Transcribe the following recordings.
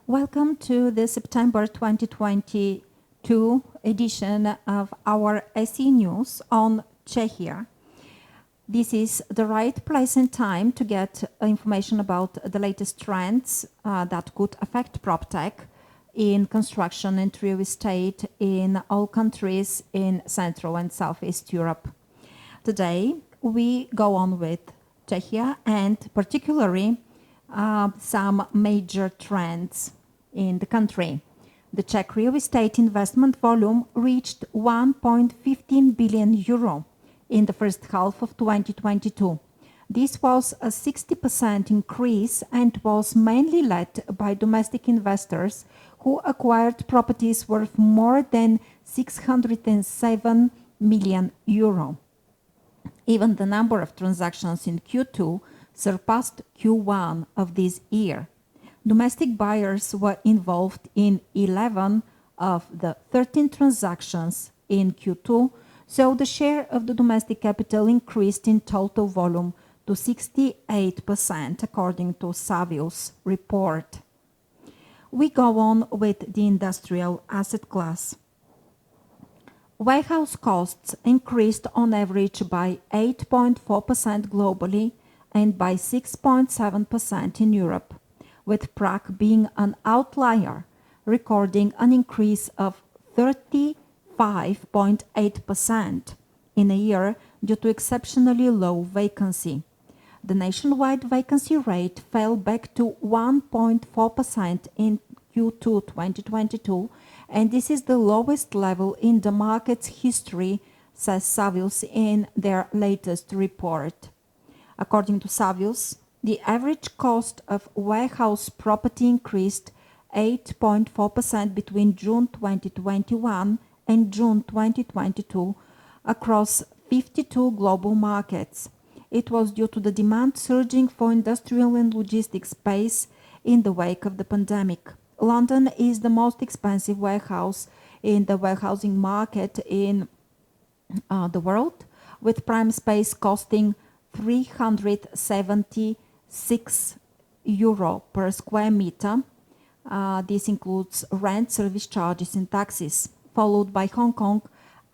Welcome to the September 2022 edition of our SE News on Czechia. This is the right place and time to get information about the latest trends that could affect PropTech in construction and real estate in all countries in Central and Southeast Europe. Today, we go on with Czechia and particularly some major trends in the country. The Czech real estate investment volume reached 1.15 billion euro in the first half of 2022. This was a 60% increase and was mainly led by domestic investors who acquired properties worth more than 607 million euro. Even the number of transactions in Q2 surpassed Q1 of this year. Domestic buyers were involved in 11 of the 13 transactions in Q2, so the share of the domestic capital increased in total volume to 68%, according to Savills report. We go on with the industrial asset class. Warehouse costs increased on average by 8.4% globally and by 6.7% in Europe, with Prague being an outlier, recording an increase of 35.8% in a year due to exceptionally low vacancy. The nationwide vacancy rate fell back to 1.4% in Q2 2022, and this is the lowest level in the market's history, says Savills in their latest report. According to Savills, the average cost of warehouse property increased 8.4% between June 2021 and June 2022 across 52 global markets. It was due to the demand surging for industrial and logistics space in the wake of the pandemic. London is the most expensive warehouse in the warehousing market in the world, with prime space costing 376 euro per square meter. This includes rent, service charges and taxes, followed by Hong Kong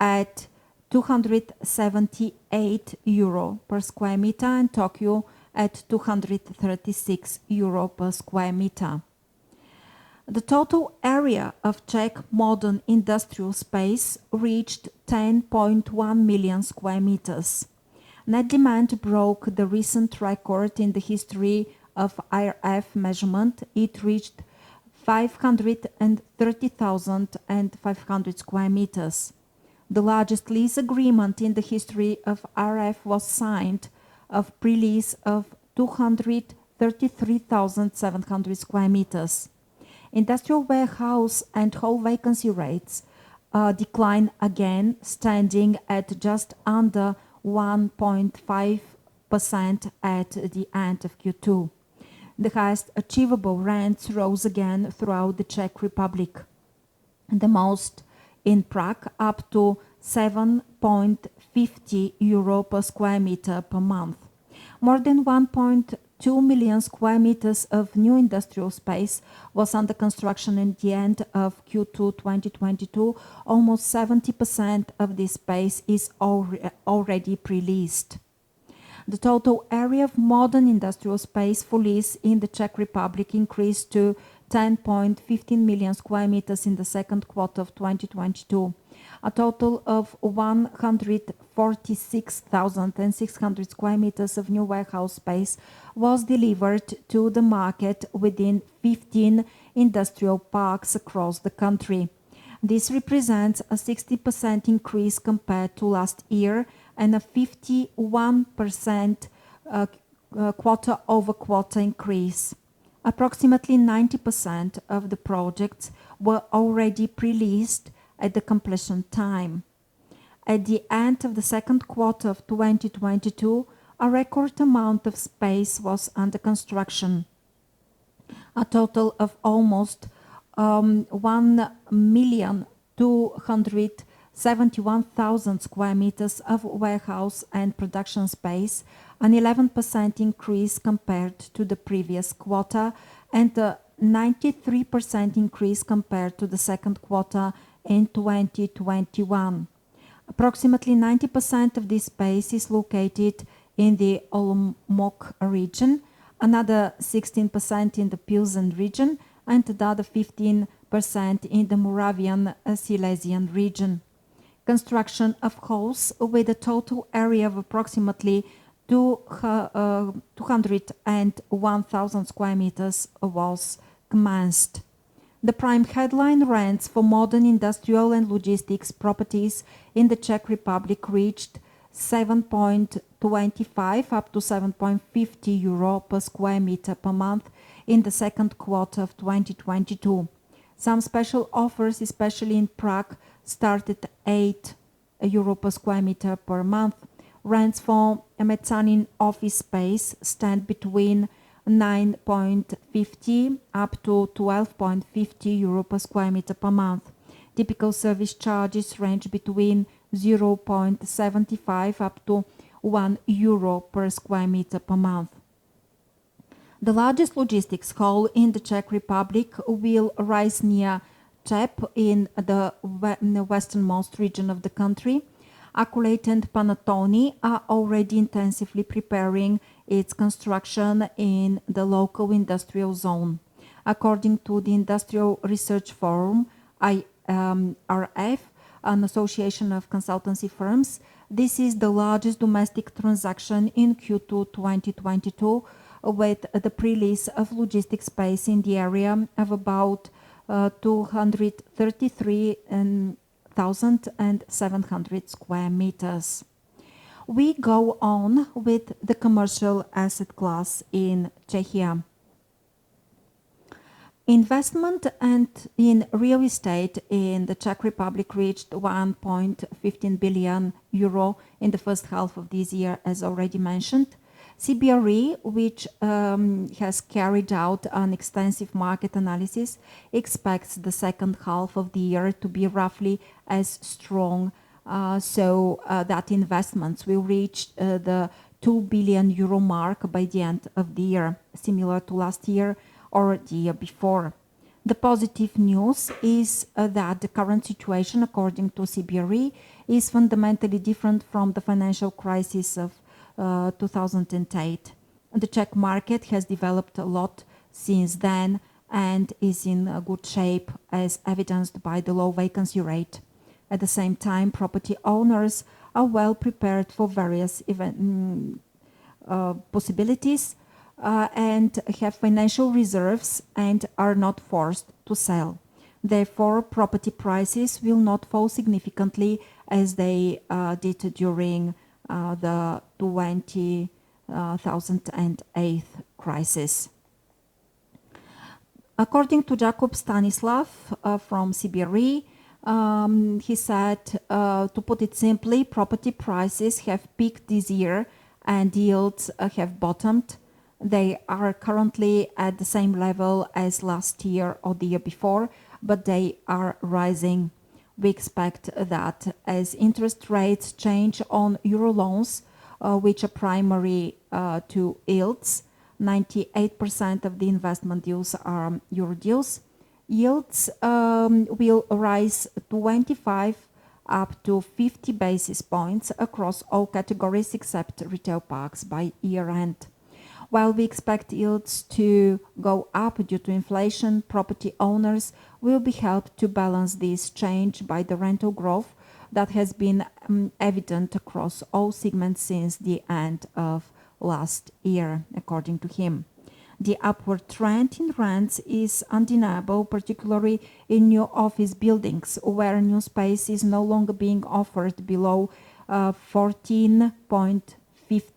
at 278 euro per square meter and Tokyo at 236 euro per square meter. The total area of Czech modern industrial space reached 10.1 million square meters. Net demand broke the recent record in the history of IRF measurement. It reached 530,500 square meters. The largest lease agreement in the history of IRF was signed of pre-lease of 233,700 square meters. Industrial warehouse and whole vacancy rates decline again, standing at just under 1.5% at the end of Q2. The highest achievable rents rose again throughout the Czech Republic, the most in Prague, up to 7.50 euro per square meter per month. More than 1.2 million square meters of new industrial space was under construction at the end of Q2 2022. Almost 70% of this space is already pre-leased. The total area of modern industrial space for lease in the Czech Republic increased to 10.15 million square meters in the second quarter of 2022. A total of 146,600 square meters of new warehouse space was delivered to the market within 15 industrial parks across the country. This represents a 60% increase compared to last year and a 51% quarter-over-quarter increase. Approximately 90% of the projects were already pre-leased at the completion time. At the end of the second quarter of 2022, a record amount of space was under construction. A total of almost 1,271,000 square meters of warehouse and production space, an 11% increase compared to the previous quarter, and a 93% increase compared to the second quarter in 2021. Approximately 90% of this space is located in the Olomouc region, another 16% in the Pilsen region, and another 15% in the Moravian Silesian region. Construction of halls with a total area of approximately 201,000 square meters was commenced. The prime headline rents for modern industrial and logistics properties in the Czech Republic reached 7.25 up to 7.50 euro per square meter per month in the second quarter of 2022. Some special offers, especially in Prague, started at 8 euro per square meter per month. Rents for a mezzanine office space stand between 9.50 up to 12.50 euro per square meter per month. Typical service charges range between 0.75 up to 1 euro per square meter per month. The largest logistics hall in the Czech Republic will rise near Cheb in the westernmost region of the country. Accolade and Panattoni are already intensively preparing its construction in the local industrial zone. According to the Industrial Research Forum, IRF, an association of consultancy firms, this is the largest domestic transaction in Q2 2022, with the pre-lease of logistics space in the area of about 233,700 square meters. We go on with the commercial asset class in Czechia. Investment and in real estate in the Czech Republic reached 1.15 billion euro in the first half of this year, as already mentioned. CBRE, which has carried out an extensive market analysis, expects the second half of the year to be roughly as strong, so that investments will reach the 2 billion euro mark by the end of the year, similar to last year or the year before. The positive news is that the current situation, according to CBRE, is fundamentally different from the financial crisis of 2008. The Czech market has developed a lot since then and is in a good shape, as evidenced by the low vacancy rate. At the same time, property owners are well prepared for various possibilities and have financial reserves and are not forced to sell. Therefore, property prices will not fall significantly as they did during the 2008 crisis. According to Jakub Stanislav from CBRE, he said, to put it simply, property prices have peaked this year and yields have bottomed. They are currently at the same level as last year or the year before, but they are rising. We expect that as interest rates change on euro loans, which are primary to yields, 98% of the investment deals are euro deals, yields will rise 25 up to 50 basis points across all categories except retail parks by year end. While we expect yields to go up due to inflation, property owners will be helped to balance this change by the rental growth that has been evident across all segments since the end of last year, according to him. The upward trend in rents is undeniable, particularly in new office buildings, where new space is no longer being offered below 14.50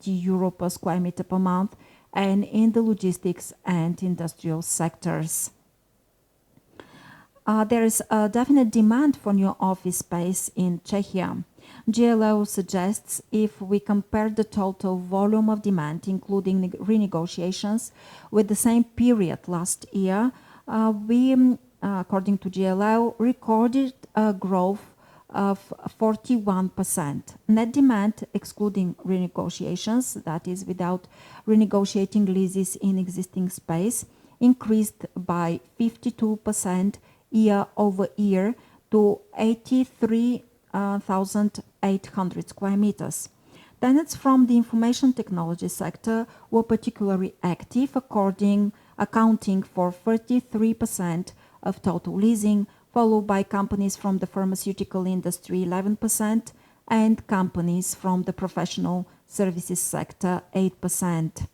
euro per square meter per month, and in the logistics and industrial sectors. There is a definite demand for new office space in Czechia. GLO suggests if we compare the total volume of demand, including renegotiations, with the same period last year, we, according to GLO, recorded a growth of 41%. Net demand, excluding renegotiations, that is without renegotiating leases in existing space, increased by 52% year-over-year to 83,800 square meters. Tenants from the information technology sector were particularly active, accounting for 33% of total leasing, followed by companies from the pharmaceutical industry 11% and companies from the professional services sector 8%.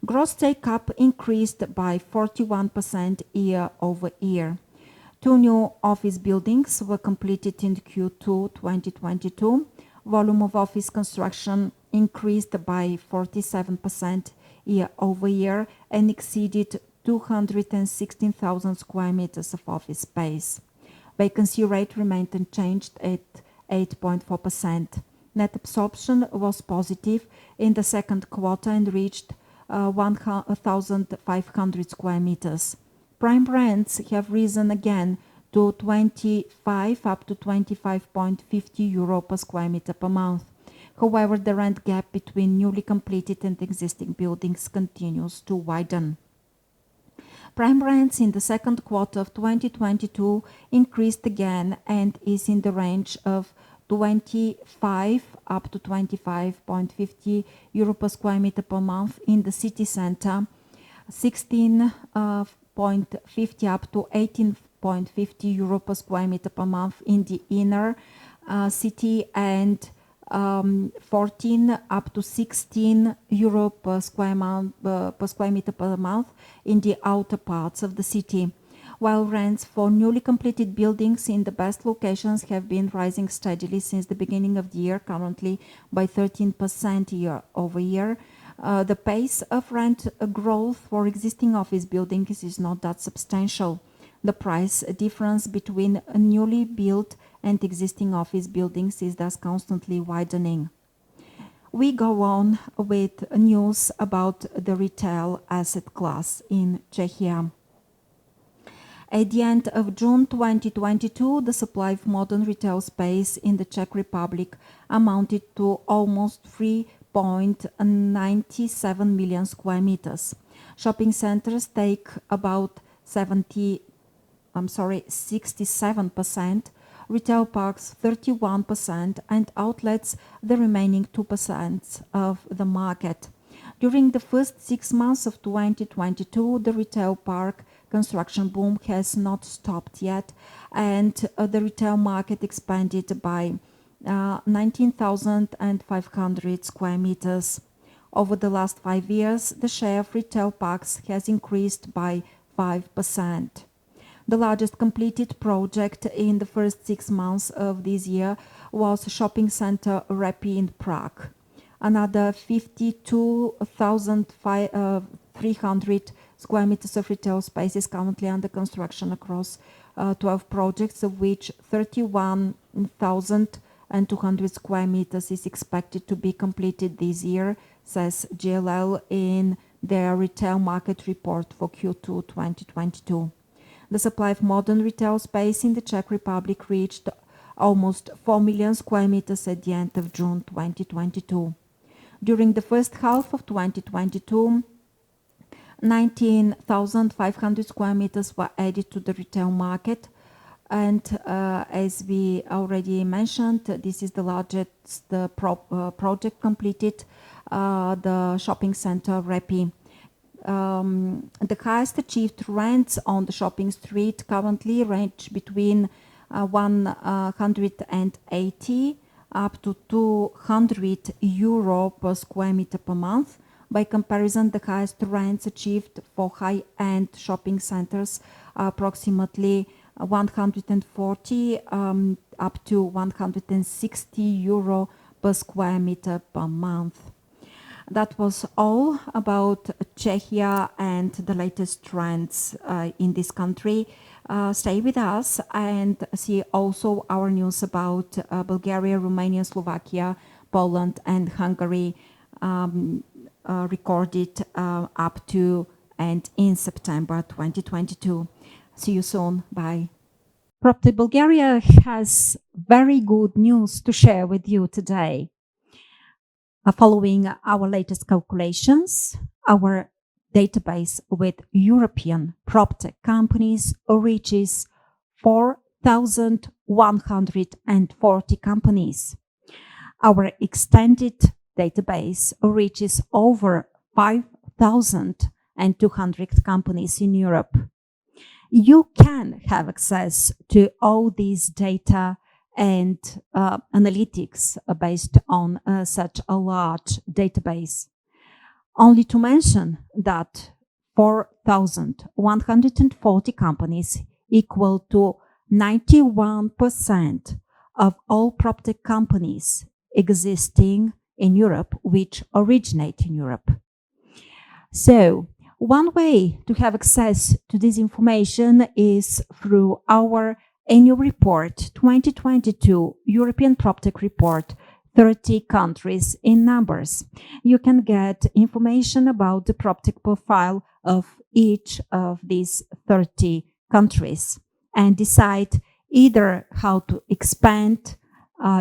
Gross take-up increased by 41% year-over-year. 2 new office buildings were completed in Q2 2022. Volume of office construction increased by 47% year-over-year and exceeded 216,000 square meters of office space. Vacancy rate remained unchanged at 8.4%. Net absorption was positive in the second quarter and reached 1,500 square meters. Prime rents have risen again to 25 up to 25.50 euro per square meter per month. However, the rent gap between newly completed and existing buildings continues to widen. Prime rents in the second quarter of 2022 increased again and is in the range of 25 up to 25.50 euro per square meter per month in the city center, 16.50 up to 18.50 euro per square meter per month in the inner city, and 14 up to 16 euro per square meter per month in the outer parts of the city. While rents for newly completed buildings in the best locations have been rising steadily since the beginning of the year, currently by 13% year-over-year, the pace of rent growth for existing office buildings is not that substantial. The price difference between newly built and existing office buildings is thus constantly widening. We go on with news about the retail asset class in Czechia. At the end of June 2022, the supply of modern retail space in the Czech Republic amounted to almost 3.97 million square meters. Shopping centers take about 67%, retail parks 31%, and outlets the remaining 2% of the market. During the first 6 months of 2022, the retail park construction boom has not stopped yet, and the retail market expanded by 19,500 square meters. Over the last 5 years, the share of retail parks has increased by 5%. The largest completed project in the first 6 months of this year was shopping center Rappi in Prague. Another 52,300 square meters of retail space is currently under construction across 12 projects, of which 31,200 square meters is expected to be completed this year, says GLL in their retail market report for Q2 2022. The supply of modern retail space in the Czech Republic reached almost 4 million square meters at the end of June 2022. During the first half of 2022, 19,500 square meters were added to the retail market, and as we already mentioned, this is the largest project completed, the shopping center Rappi. The highest achieved rents on the shopping street currently range between 180 up to 200 euro per square meter per month. By comparison, the highest rents achieved for high-end shopping centers are approximately 140 up to 160 euro per square meter per month. That was all about Czechia and the latest trends in this country. Stay with us and see also our news about Bulgaria, Romania, Slovakia, Poland, and Hungary, recorded up to and in September 2022. See you soon. Bye. PropTech Bulgaria has very good news to share with you today. Following our latest calculations, our database with European PropTech companies reaches 4,140 companies. Our extended database reaches over 5,200 companies in Europe. You can have access to all these data and analytics based on such a large database. Only to mention that 4,140 companies equal to 91% of all PropTech companies existing in Europe, which originate in Europe. So, one way to have access to this information is through our annual report 2022 European PropTech Report, 30 countries in numbers. You can get information about the PropTech profile of each of these 30 countries and decide either how to expand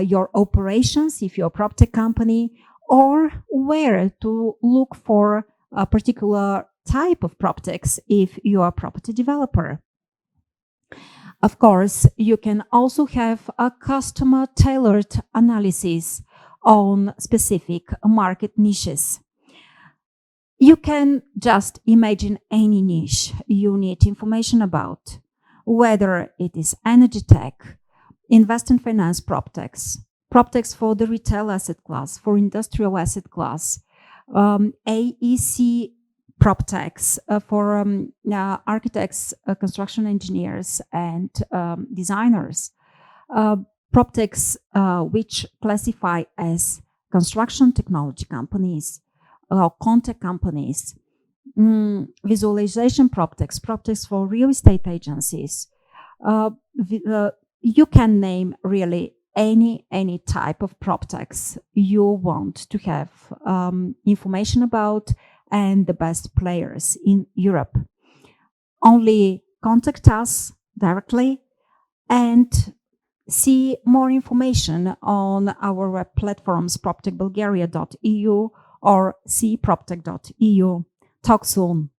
your operations if you're a PropTech company, or where to look for a particular type of PropTechs if you are a property developer. Of course, you can also have a customer-tailored analysis on specific market niches. You can just imagine any niche you need information about, whether it is energy tech, invest and finance PropTechs, PropTechs for the retail asset class, for industrial asset class, AEC PropTechs for architects, construction engineers, and designers. PropTechs which classify as construction technology companies, contact companies, visualization PropTechs, PropTechs for real estate agencies. You can name really any type of PropTechs you want to have information about and the best players in Europe. Only contact us directly and see more information on our web platforms proptechbulgaria.eu or cproptech.eu. Talk soon.